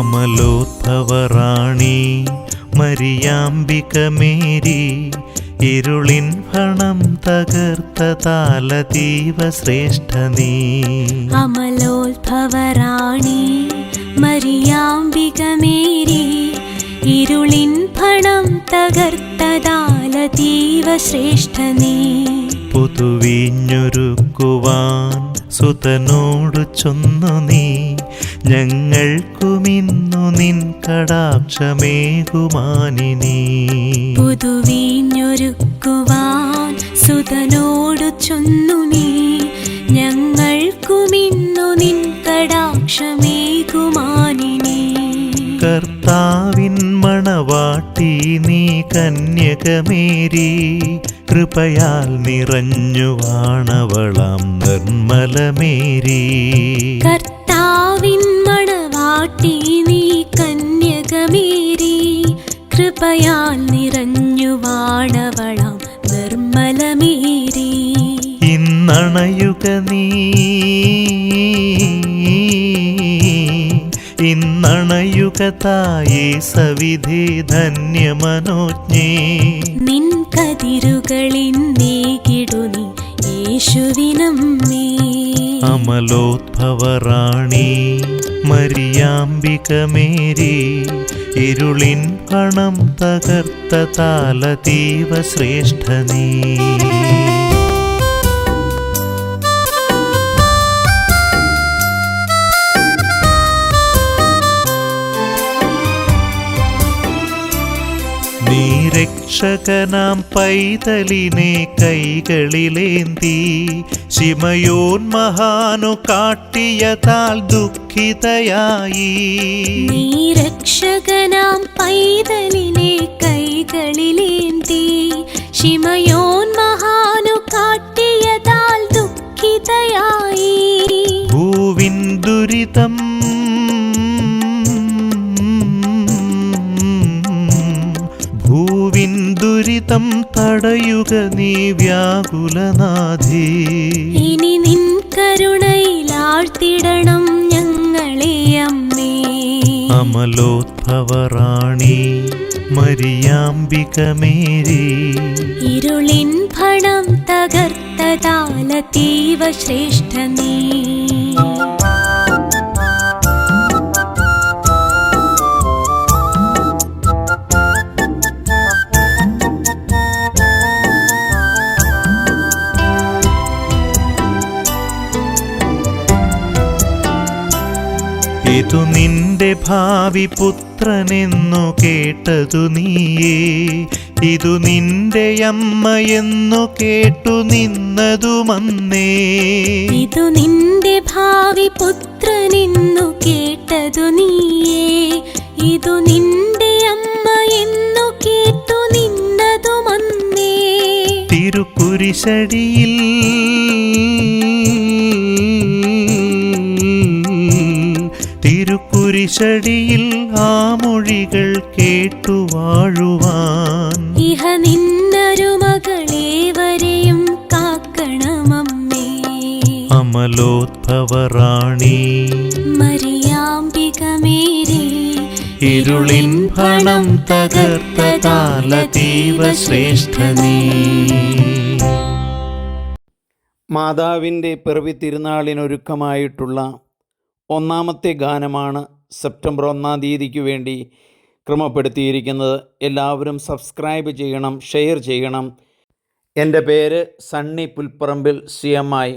അമലോദ്ഭവറാണി മരിയാംബിക Mary, ഇരുളിൻ ഭണം തകർത്ത താലതീവ ശ്രേഷ്ഠ നീ. അമലോദ്ഭവറാണി മരിയാംബിക Mary, ഇരുളിൻ ഭണം തകർത്ത താലതീവ ശ്രേഷ്ഠ നീ. പുതുവീഞ്ഞൊരുക്കുവാൻ സുതനോടു ചൊന്നു നീ, ഞങ്ങൾക്കുമിന്നു നിൻ കടാക്ഷമേകുമാനിനി. പുതുവീഞ്ഞൊരുക്കുവാൻ സുതനോടു ചൊന്നു നീ, ഞങ്ങൾക്കുമിന്നു നിൻ കടാക്ഷമേകുമാനിനി. കർത്താവിൻ മണവാട്ടി നീ കന്യകമേരി, കൃപയാൽ നിറഞ്ഞു വാണവളാം നിർമ്മലമേരി. കർത്താവിൻ മണവാട്ടി നീ കന്യകമേരി, കൃപയാൽ നിറഞ്ഞു വാണവളാം നിർമ്മലമേരി. ഇന്നണയുക നീ, ഇന്നണയുക തായേ സവിധേ ധന്യമനോജ്ഞേ. നിൻ കതിരുകളിന്നേകിടു നീ യേശുവിനമ്മേ. അമലോദ്ഭവറാണി മരിയാംബിക മേരി, ഇരുളിൻ ഭണം തകർത്ത താലതീവ ശ്രേഷ്ഠ നീ. നീ രക്ഷകനാം പൈതലിനെ കൈകളിലേന്തി, ശിമയോൻ മഹാനു കാട്ടിയതാൽ ദുഃഖിതയായി. നീ രക്ഷകനാം പൈതലിനെ കൈകളിലേന്തി, ശിമയോൻ മഹാനു കാട്ടിയതാൽ ദുഃഖിതയായി. ഭൂവിൻ ദുരിതം ഭൂവിൻ ദുരിതം തടയുക നീ വ്യാകുലനാഥേ. ഇനി നിൻ കരുണയിലാഴ്ത്തിടണം ഞങ്ങളെ അമ്മേ. അമലോദ്ഭവറാണി മരിയാംബിക മേരി, ഇരുളിൻ ഭണം തകർത്ത താലതീവ ശ്രേഷ്ഠ നീ. ഇതു നിന്റെ ഭാവി പുത്രനെന്നു കേട്ടതു നീയേ, ഇതു നിന്റെ അമ്മയെന്നു കേട്ടു നിന്നതുമന്നേ. ഇതു നിന്റെ ഭാവി പുത്രനെന്നു കേട്ടതു നീയേ, ഇതു നിന്റെ അമ്മയെന്നു കേട്ടു നിന്നതുമന്നേ. തിരുക്കുരിശടിയിൽ തിരുക്കുരിശടിയിൽ ആ മൊഴികൾ കേട്ടു വാഴുവാൻ, ഇഹ നിന്നരുമകളേവരെയും കാക്കണമമ്മേ. അമലോദ്ഭവറാണി മരിയാംബിക മേരി, ഇരുളിൻ ഭണം തകർത്ത താലതീവ ശ്രേഷ്ഠ നീ. മാതാവിൻ്റെ പിറവി തിരുനാളിനൊരുക്കമായിട്ടുള്ള ഒന്നാമത്തെ ഗാനമാണ് സെപ്റ്റംബർ 1-ാം തീയതിക്ക് വേണ്ടി ക്രമപ്പെടുത്തിയിരിക്കുന്നത്. എല്ലാവരും സബ്സ്ക്രൈബ് ചെയ്യണം, ഷെയർ ചെയ്യണം. എൻ്റെ പേര് സണ്ണി പുൽപ്പറമ്പിൽ CMI.